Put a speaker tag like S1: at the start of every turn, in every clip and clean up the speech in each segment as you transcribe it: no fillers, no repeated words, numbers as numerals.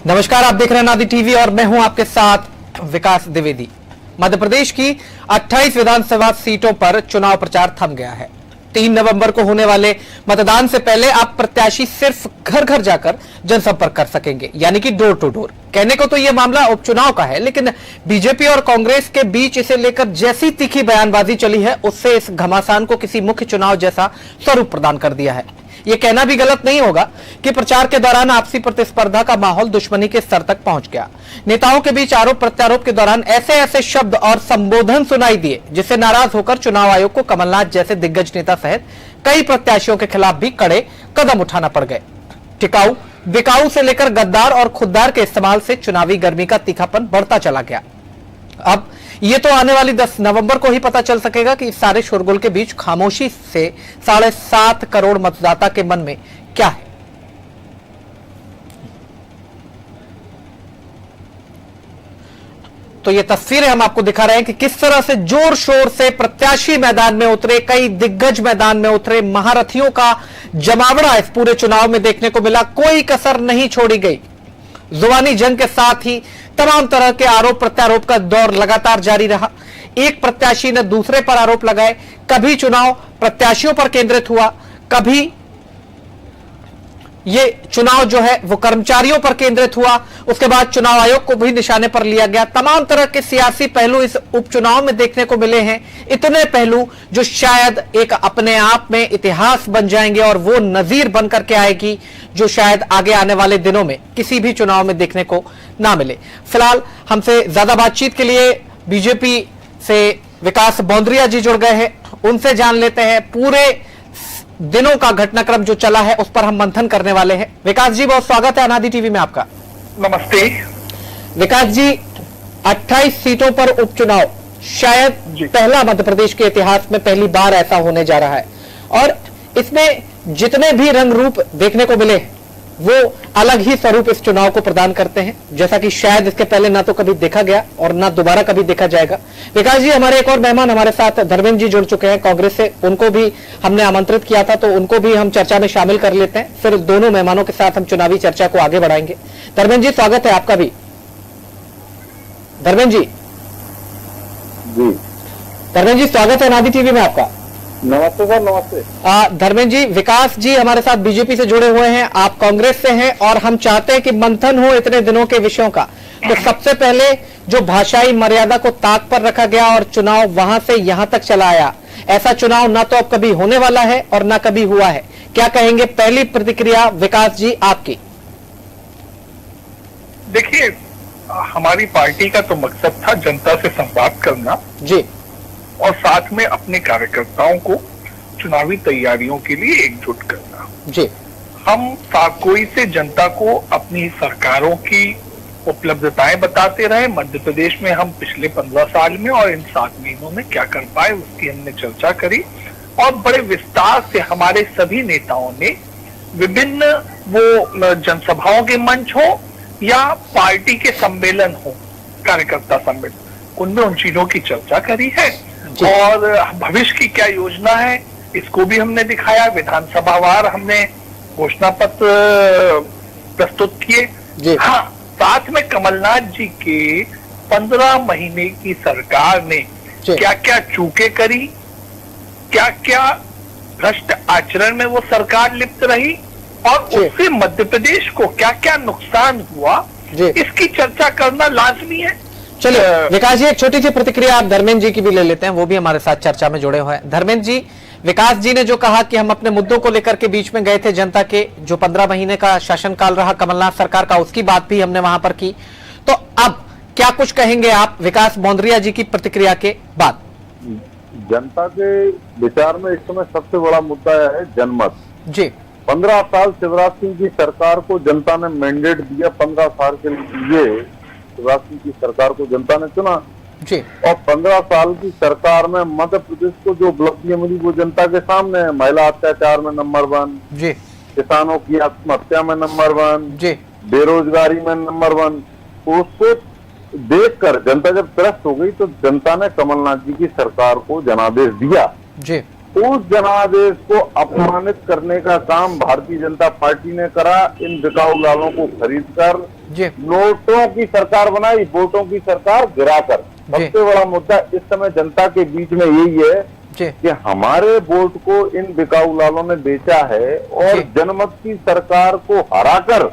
S1: नमस्कार, आप देख रहे हैं नादी टीवी और मैं हूं आपके साथ विकास द्विवेदी। मध्य प्रदेश की 28 विधानसभा सीटों पर चुनाव प्रचार थम गया है। 3 नवंबर को होने वाले मतदान से पहले आप प्रत्याशी सिर्फ घर घर जाकर जनसंपर्क कर सकेंगे, यानी कि डोर टू डोर। कहने को तो यह मामला उपचुनाव का है, लेकिन बीजेपी और कांग्रेस के बीच इसे लेकर जैसी तीखी बयानबाजी चली है, उससे इस घमासान को किसी मुख्य चुनाव जैसा स्वरूप प्रदान कर दिया है। यह कहना भी गलत नहीं होगा कि प्रचार के दौरान आपसी प्रतिस्पर्धा का माहौल दुश्मनी के स्तर तक पहुंच गया। नेताओं के बीच आरोप प्रत्यारोप के दौरान ऐसे ऐसे शब्द और संबोधन सुनाई दिए, जिससे नाराज होकर चुनाव आयोग को कमलनाथ जैसे दिग्गज नेता सहित कई प्रत्याशियों के खिलाफ भी कड़े कदम उठाना पड़ गए। टिकाऊ, बिकाऊ से लेकर गद्दार और खुददार के इस्तेमाल से चुनावी गर्मी का तीखापन बढ़ता चला गया। अब ये तो आने वाली 10 नवंबर को ही पता चल सकेगा कि इस सारे शोरगुल के बीच खामोशी से 7.5 करोड़ मतदाता के मन में क्या है। तो ये तस्वीरें हम आपको दिखा रहे हैं कि किस तरह से जोर शोर से प्रत्याशी मैदान में उतरे, कई दिग्गज मैदान में उतरे, महारथियों का जमावड़ा इस पूरे चुनाव में देखने को मिला। कोई कसर नहीं छोड़ी गई। जुबानी जंग के साथ ही तमाम तरह के आरोप प्रत्यारोप का दौर लगातार जारी रहा। एक प्रत्याशी ने दूसरे पर आरोप लगाए। कभी चुनाव प्रत्याशियों पर केंद्रित हुआ, कभी ये चुनाव जो है वो कर्मचारियों पर केंद्रित हुआ। उसके बाद चुनाव आयोग को भी निशाने पर लिया गया। तमाम तरह के सियासी पहलू इस उपचुनाव में देखने को मिले हैं। इतने पहलू जो शायद एक अपने आप में इतिहास बन जाएंगे और वो नजीर बनकर के आएगी, जो शायद आगे आने वाले दिनों में किसी भी चुनाव में देखने को ना मिले। फिलहाल हमसे ज्यादा बातचीत के लिए बीजेपी से विकास बौंद्रिया जी जुड़ गए हैं। उनसे जान लेते हैं पूरे दिनों का घटनाक्रम जो चला है, उस पर हम मंथन करने वाले हैं। विकास जी, बहुत स्वागत है अनादि टीवी में आपका।
S2: नमस्ते
S1: विकास जी, 28 सीटों पर उपचुनाव, शायद पहला मध्य प्रदेश के इतिहास में पहली बार ऐसा होने जा रहा है और इसमें जितने भी रंग रूप देखने को मिले वो अलग ही स्वरूप इस चुनाव को प्रदान करते हैं, जैसा कि शायद इसके पहले ना तो कभी देखा गया और ना दोबारा कभी देखा जाएगा। विकास जी, हमारे एक और मेहमान हमारे साथ धर्मेंद्र जी जुड़ चुके हैं कांग्रेस से। उनको भी हमने आमंत्रित किया था, तो उनको भी हम चर्चा में शामिल कर लेते हैं। फिर दोनों मेहमानों के साथ हम चुनावी चर्चा को आगे बढ़ाएंगे। धर्मेंद्र जी, स्वागत है आपका भी। धर्मेंद्र जी, धर्मेंद्र जी स्वागत है नादी टीवी में आपका।
S2: नमस्ते सर, नमस्ते।
S1: धर्मेंद्र जी, विकास जी हमारे साथ बीजेपी से जुड़े हुए हैं, आप कांग्रेस से हैं और हम चाहते हैं कि मंथन हो इतने दिनों के विषयों का। तो सबसे पहले जो भाषाई मर्यादा को ताक पर रखा गया और चुनाव वहां से यहां तक चला आया, ऐसा चुनाव ना तो अब कभी होने वाला है और ना कभी हुआ है। क्या कहेंगे? पहली प्रतिक्रिया विकास जी आपकी।
S2: देखिए, हमारी पार्टी का तो मकसद था जनता से संवाद करना
S1: जी,
S2: और साथ में अपने कार्यकर्ताओं को चुनावी तैयारियों के लिए एकजुट करना
S1: जी।
S2: हम कोई से जनता को अपनी सरकारों की उपलब्धताएं बताते रहे। मध्य प्रदेश में हम पिछले 15 साल में और इन 7 महीनों में क्या कर पाए, उसकी हमने चर्चा करी और बड़े विस्तार से हमारे सभी नेताओं ने विभिन्न वो जनसभाओं के मंच हो या पार्टी के सम्मेलन हो, कार्यकर्ता सम्मेलन, उनमें उन चीजों की चर्चा करी है और भविष्य की क्या योजना है इसको भी हमने दिखाया। विधानसभावार हमने घोषणा पत्र प्रस्तुत किए। हाँ, साथ में कमलनाथ जी के 15 महीने की सरकार ने क्या क्या चूके करी, क्या क्या भ्रष्ट आचरण में वो सरकार लिप्त रही और उससे मध्य प्रदेश को क्या क्या नुकसान हुआ, इसकी चर्चा करना लाजमी है।
S1: चलिए विकास जी, एक छोटी सी प्रतिक्रिया आप धर्मेंद्र जी की भी ले लेते हैं, वो भी हमारे साथ चर्चा में जुड़े हुए हैं। धर्मेंद्र जी, विकास जी ने जो कहा कि हम अपने मुद्दों को लेकर के बीच में गए थे, जनता के जो 15 महीने का शासनकाल रहा कमलनाथ सरकार का, उसकी बात भी हमने वहां पर की, तो अब क्या कुछ कहेंगे आप विकास बौंद्रिया जी की प्रतिक्रिया के बाद?
S3: जनता के विचार में इस समय सबसे बड़ा मुद्दा है जनमत
S1: जी।
S3: 15 साल शिवराज सिंह की सरकार को जनता ने मैंडेट दिया, 15 साल के लिए शिवराज सिंह की सरकार को जनता ने चुना
S1: जी।
S3: और 15 साल की सरकार में मध्य प्रदेश को जो उपलब्धियां मिली वो जनता के सामने है। महिला अत्याचार में नंबर 1
S1: जी,
S3: किसानों की आत्महत्या में नंबर 1
S1: जी,
S3: बेरोजगारी में नंबर 1। उसको देखकर जनता जब त्रस्त हो गई तो जनता ने कमलनाथ जी की सरकार को जनादेश दिया
S1: जी।
S3: उस जनादेश को अपमानित करने का काम भारतीय जनता पार्टी ने करा। इन बिकाऊ लालों को खरीदकर
S1: जी
S3: नोटों की सरकार बनाई, वोटों की सरकार गिराकर। सबसे बड़ा मुद्दा इस समय जनता के बीच में यही है कि हमारे वोट को इन बिकाऊ लालों ने बेचा है और जनमत की सरकार को हराकर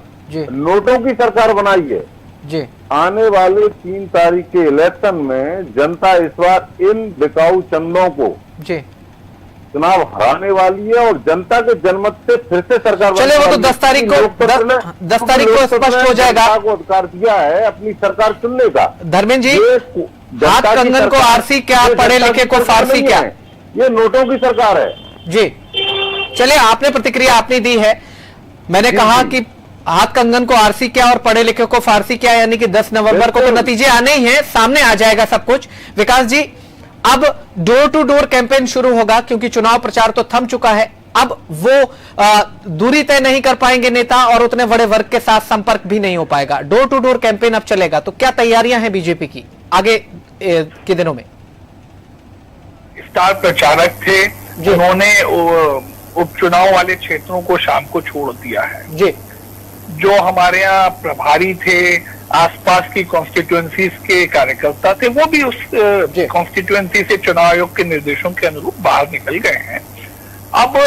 S3: नोटों की सरकार बनाई है।
S1: जी
S3: आने वाले 3 तारीख के इलेक्शन में जनता इस बार इन बिकाऊ चंदों को
S1: जी
S3: चुनाव हराने वाली है और जनता के जनमत से फिर से सरकार।
S1: चले वो तो 10 तारीख को 10 तारीख को स्पष्ट हो जाएगा।
S3: को अधिकार दिया है अपनी सरकार चुनने का।
S1: धर्मेंद्र जी, हाथ कंगन को आरसी क्या, पढ़े लिखे को फारसी क्या,
S3: ये नोटों की सरकार है।
S1: जी चलिए, आपने प्रतिक्रिया आपने दी है। मैंने कहा कि हाथ कंगन को आरसी क्या और पढ़े लिखे को फारसी क्या, यानी कि 10 नवंबर को तो नतीजे आने ही हैं, सामने आ जाएगा सब कुछ। विकास जी, अब डोर टू डोर कैंपेन शुरू होगा क्योंकि चुनाव प्रचार तो थम चुका है। अब वो दूरी तय नहीं कर पाएंगे नेता और उतने बड़े वर्ग के साथ संपर्क भी नहीं हो पाएगा। डोर टू डोर कैंपेन अब चलेगा, तो क्या तैयारियां हैं बीजेपी की आगे के दिनों में?
S2: स्टार प्रचारक थे जिन्होंने उपचुनाव वाले क्षेत्रों को शाम को छोड़ दिया है।
S1: जी,
S2: जो हमारे यहाँ प्रभारी थे, आसपास की कॉन्स्टिट्यूएंसीज के कार्यकर्ता थे, वो भी उस कॉन्स्टिट्यूएंसी से चुनाव आयोग के निर्देशों के अनुरूप बाहर निकल गए हैं। अब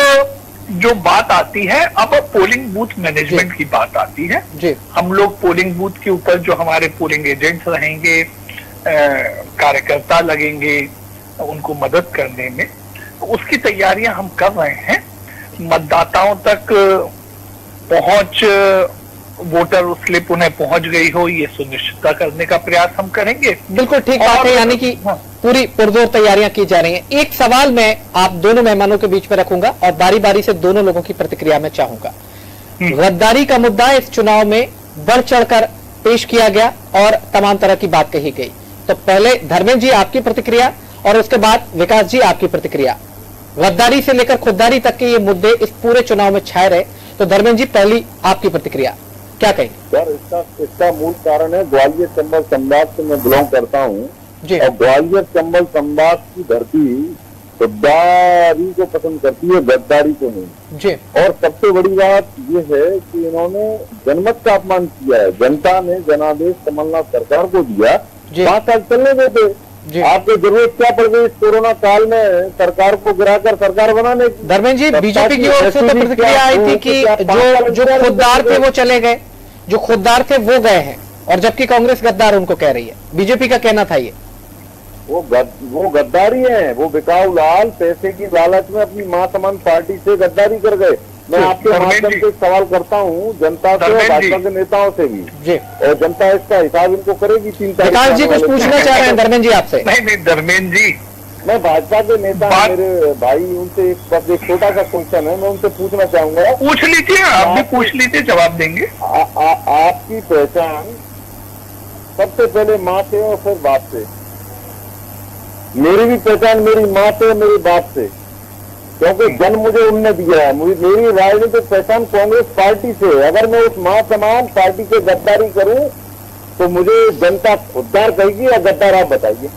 S2: जो बात आती है, अब पोलिंग बूथ मैनेजमेंट की बात आती है। हम लोग पोलिंग बूथ के ऊपर जो हमारे पोलिंग एजेंट्स रहेंगे, कार्यकर्ता लगेंगे उनको मदद करने में, उसकी तैयारियां हम कर रहे हैं। मतदाताओं तक पहुंच, वोटर स्लिप उन्हें पहुंच गई हो, ये सुनिश्चित करने का प्रयास हम करेंगे।
S1: बिल्कुल ठीक बात है, यानी कि पूरी पुरजोर तैयारियां की जा रही हैं। एक सवाल मैं आप दोनों मेहमानों के बीच में रखूंगा और बारी बारी से दोनों लोगों की प्रतिक्रिया में चाहूंगा। गद्दारी का मुद्दा इस चुनाव में बढ़ चढ़कर पेश किया गया और तमाम तरह की बात कही गई। तो पहले धर्मेंद्र जी आपकी प्रतिक्रिया और उसके बाद विकास जी आपकी प्रतिक्रिया। गद्दारी से लेकर खुददारी तक के ये मुद्दे इस पूरे चुनाव में छाए रहे, तो धर्मेंद्र जी पहली आपकी प्रतिक्रिया क्या कहेंगे?
S3: सर, इसका मूल कारण है ग्वालियर चंबल संवाद से मैं बिलोंग करता हूँ और ग्वालियर चंबल संवाद की धरती खुददारी को पसंद करती है, गद्दारी को नहीं जी। और सबसे बड़ी बात ये है कि इन्होंने जनमत का अपमान किया है। जनता ने जनादेश कमलनाथ सरकार को दिया, 5 साल चलने देते। आपको जरूरत क्या पड़ गई इस कोरोना काल में सरकार को गिराकर सरकार बनाने की?
S1: धर्मेंद्र जी, बीजेपी की ओर से तो प्रतिक्रिया आई थी कि जो खुददार थे वो चले गए, जो खुददार थे वो गए हैं, और जबकि कांग्रेस गद्दार उनको कह रही है। बीजेपी का कहना था ये
S3: वो गद्दारी है, वो बिकाऊ लाल पैसे की लालच में अपनी मां समान पार्टी से गद्दारी कर गए। मैं आपके माध्यम से सवाल करता हूँ जनता से, भाजपा के नेताओं से भी, और जनता इसका हिसाब इनको करेगी। 3 तारीख
S1: विकास जी कुछ पूछना चाह रहे हैं धर्मेंद्र जी आपसे?
S2: नहीं धर्मेंद्र जी,
S3: मैं भाजपा के नेता मेरे भाई, उनसे एक छोटा सा क्वेश्चन है, मैं उनसे पूछना चाहूंगा।
S2: पूछ लीजिए, आप भी पूछ लीजिए, जवाब देंगे।
S3: आपकी पहचान सबसे पहले माँ से और फिर बाप से। मेरी भी पहचान मेरी माँ से और मेरे बाप से, क्योंकि जन्म मुझे उनने दिया है। मेरी राजनीतिक पहचान कांग्रेस पार्टी से। अगर मैं उस मां समान पार्टी से गद्दारी करूं तो मुझे जनता खुददार कहेगी या गद्दार, आप बताइए।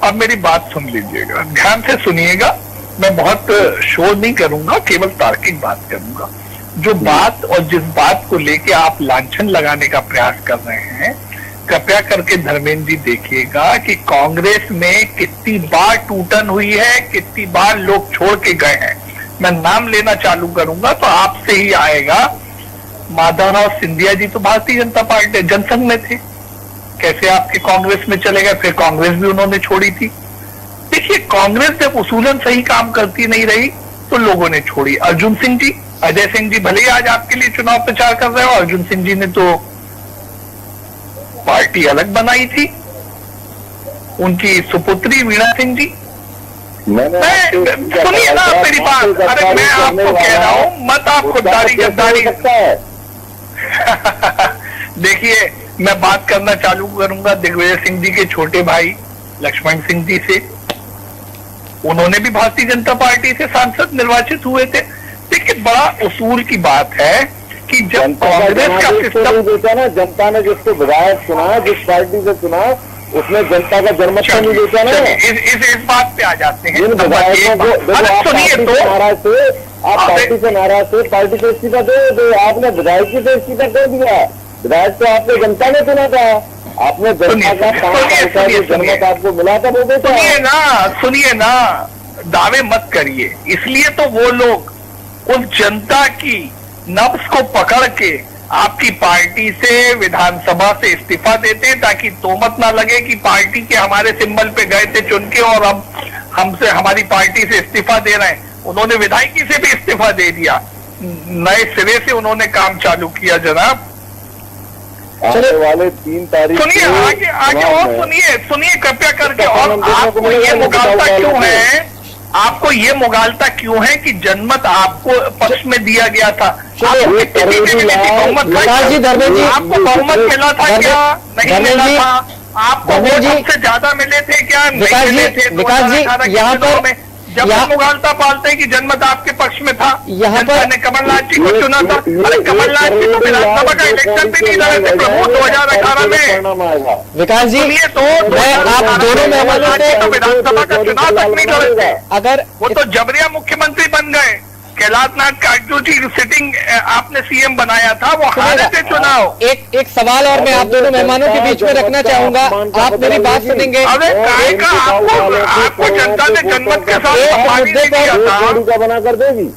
S2: अब मेरी बात सुन लीजिएगा, ध्यान से सुनिएगा। मैं बहुत शोर नहीं करूंगा, केवल तार्किक बात करूंगा। जो बात और जिस बात को लेके आप लांछन लगाने का प्रयास कर रहे हैं, कृपया करके धर्मेंद्र जी देखिएगा कि कांग्रेस में कितनी बार टूटन हुई है, कितनी बार लोग छोड़ के गए हैं। मैं नाम लेना चालू करूंगा तो आपसे ही आएगा। माधवराव सिंधिया जी तो भारतीय जनता पार्टी जनसंघ में थे, कैसे आपके कांग्रेस में चले गए? फिर कांग्रेस भी उन्होंने छोड़ी थी। देखिए, कांग्रेस जब उसूलन सही काम करती नहीं रही तो लोगों ने छोड़ी। अर्जुन सिंह जी, अजय सिंह जी भले ही आज आपके लिए चुनाव प्रचार कर रहे हो, अर्जुन सिंह जी ने तो पार्टी अलग बनाई थी। उनकी सुपुत्री वीणा सिंह जी, सुनिए ना मेरी बात। अरे मैं आपको कह रहा हूं, मत आप खुददारी गद्दारी देखिए, मैं बात करना चालू करूंगा दिग्विजय सिंह जी के छोटे भाई लक्ष्मण सिंह जी से। उन्होंने भी भारतीय जनता पार्टी से सांसद निर्वाचित हुए थे। देखिए, बड़ा उसूल की बात है कि जब कांग्रेस का सिस्टम
S3: देखा ना, जनता ने जिसको विधायक चुना, जिस पार्टी से चुना, उसमें जनता का जनमत तो नहीं देता ना।
S2: इस बात पे आ जाते हैं।
S3: इन विधायकों को देखो, आप
S2: सुनिए तो
S3: पार्टी से नाराज थे, पार्टी से इस्तीफा दे, आपने विधायक की तो इस्तीफा दे दिया। विधायक तो आपने जनता ने चुना था, आपने जनता का 5 साल का जनमत आपको मिला था, वो देता।
S2: सुनिए ना, दावे मत करिए। इसलिए तो वो लोग उस जनता की नब्ज को पकड़ के आपकी पार्टी से विधानसभा से इस्तीफा देते हैं, ताकि तोहमत ना लगे कि पार्टी के हमारे सिंबल पे गए थे चुन के और अब हमसे हमारी पार्टी से इस्तीफा दे रहे हैं। उन्होंने विधायकी से भी इस्तीफा दे दिया, नए सिरे से उन्होंने काम चालू किया। जनाब
S3: आने वाले 3 तारीख
S2: सुनिए, आगे और सुनिए कृपया करके। और आपको ये मुगालता क्यों है, आपको ये मुगालता क्यों है कि जनमत आपको पक्ष में दिया गया था? आपको बहुमत मिला था क्या? नहीं मिला था। आपको वोट हमसे ज्यादा मिले थे क्या? नहीं मिले थे।
S1: विकास जी, यहाँ पर
S2: जब मुगालता पालते हैं कि जनमत आपके पक्ष में था,
S1: यहाँ पर
S2: ने कमलनाथ जी को चुना था। अरे कमलनाथ जी तो विधानसभा का इलेक्शन भी नहीं लड़े थे प्रभु 2018 में।
S1: विकास जी,
S2: तो
S1: मैं आप दोनों मेहमानों से
S2: तो विधानसभा का चुनाव तक नहीं लड़े थे।
S1: अगर
S2: वो तो जबरिया मुख्यमंत्री बन गए। कैलाशनाथ काटजू जी सिटिंग आपने सीएम बनाया था, वो हारे थे चुनाव।
S1: एक सवाल और मैं आप दोनों मेहमानों के बीच में रखना चाहूंगा, आप मेरी बात सुनेंगे।
S2: अरे आपको जनता ने जनमत के साथ
S3: बना कर देगी।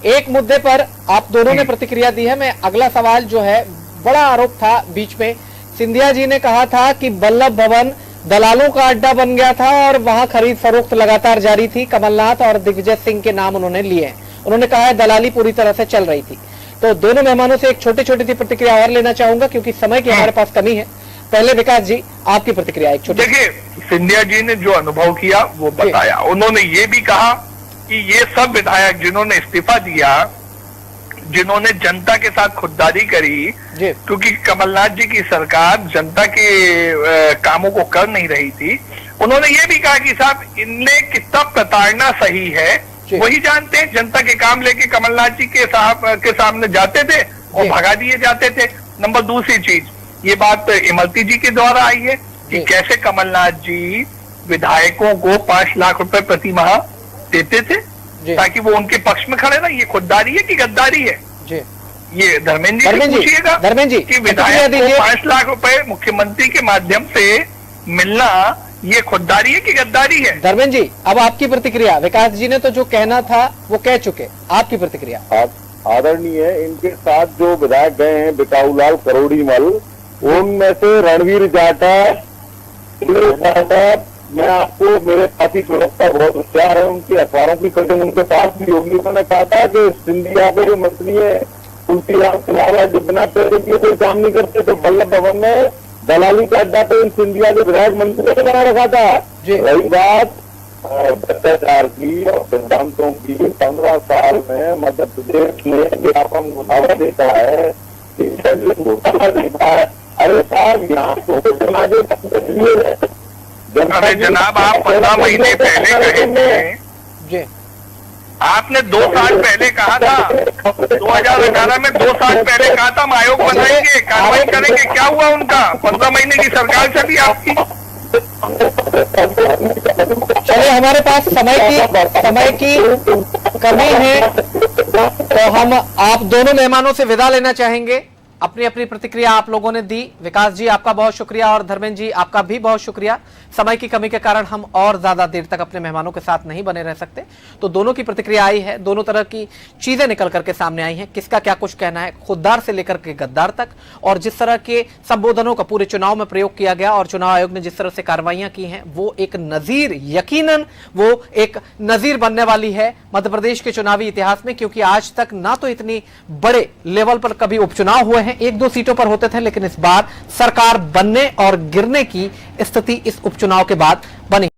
S1: एक मुद्दे पर आप दोनों ने प्रतिक्रिया दी है। मैं अगला सवाल जो है, बड़ा आरोप था बीच में, सिंधिया जी ने कहा था कि वल्लभ भवन दलालों का अड्डा बन गया था और वहां खरीद फरोख्त लगातार जारी थी। कमलनाथ और दिग्विजय सिंह के नाम उन्होंने लिए। उन्होंने कहा है दलाली पूरी तरह से चल रही थी। तो दोनों मेहमानों से एक छोटी छोटी सी प्रतिक्रिया और लेना चाहूंगा, क्योंकि समय की हमारे पास कमी है। पहले विकास जी, आपकी प्रतिक्रिया एक छोटी।
S2: देखिए, सिंधिया जी ने जो अनुभव किया वो बताया। उन्होंने ये भी कहा कि ये सब विधायक जिन्होंने इस्तीफा दिया, जिन्होंने जनता के साथ खुददारी करी, क्योंकि कमलनाथ जी की सरकार जनता के कामों को कर नहीं रही थी, उन्होंने ये भी कहा कि साहब इनने कितना प्रताड़ना सही है वही जानते हैं। जनता के काम लेके कमलनाथ जी के सामने जाते थे और भगा दिए जाते थे। नंबर दूसरी चीज, ये बात इमरती जी के द्वारा आई है कि कैसे कमलनाथ जी विधायकों को 5 लाख रुपए प्रति माह देते थे ताकि वो उनके पक्ष में खड़े ना। ये खुददारी है कि गद्दारी है? ये धर्मेंद्र जी पूछिएगा कि विधायक को 5 लाख रुपए मुख्यमंत्री के माध्यम से मिलना ये खुददारी है कि गद्दारी है?
S1: धर्मेंद्र जी, अब आपकी प्रतिक्रिया। विकास जी ने तो जो कहना था वो कह चुके, आपकी प्रतिक्रिया।
S3: आदरणीय, इनके साथ जो विधायक गए हैं, बिकाऊलाल करोड़ीमल, उनमें से रणवीर जाटा, मैं आपको, मेरे साथी प्रवक्ता बहुत होशियार है, उनके अखबारों की कटिंग उनके पास भी होगी। उन्होंने कहा था कि सिंधिया के जो मंत्री है तुलसीराम सिलावट जो बिना पैसे किए कोई काम नहीं करते, तो वल्लभ भवन में दलाली का अड्डा तो इन सिंधिया के विधायक मंत्री ने बना रखा था। रही बात भ्रष्टाचार की और सिद्धांतों की, 15 साल में मध्य प्रदेश में व्यापक मुनाफा देता है। अरे साहब, यहाँ
S2: अरे जनाब, आप 15 महीने पहले कहे थे, आपने 2 साल पहले कहा था, 2018 में 2 साल पहले कहा था हम आयोग बनाएंगे, कार्रवाई करेंगे। क्या हुआ उनका? 15 महीने की सरकार चली आपकी।
S1: चलिए, हमारे पास समय की कमी है, तो हम आप दोनों मेहमानों से विदा लेना चाहेंगे। अपनी अपनी प्रतिक्रिया आप लोगों ने दी। विकास जी, आपका बहुत शुक्रिया, और धर्मेंद्र जी, आपका भी बहुत शुक्रिया। समय की कमी के कारण हम और ज्यादा देर तक अपने मेहमानों के साथ नहीं बने रह सकते, तो दोनों की प्रतिक्रिया आई है, दोनों तरह की चीजें निकल करके सामने आई हैं, किसका क्या कुछ कहना है, खुददार से लेकर के गद्दार तक। और जिस तरह के संबोधनों का पूरे चुनाव में प्रयोग किया गया और चुनाव आयोग ने जिस तरह से कार्रवाइयां की हैं, वो एक नजीर, यकीनन वो एक नजीर बनने वाली है मध्य प्रदेश के चुनावी इतिहास में, क्योंकि आज तक ना तो इतनी बड़े लेवल पर कभी उपचुनाव हुए हैं, 1-2 सीटों पर होते थे, लेकिन इस बार सरकार बनने और गिरने की स्थिति इस उपचुनाव के बाद बनी।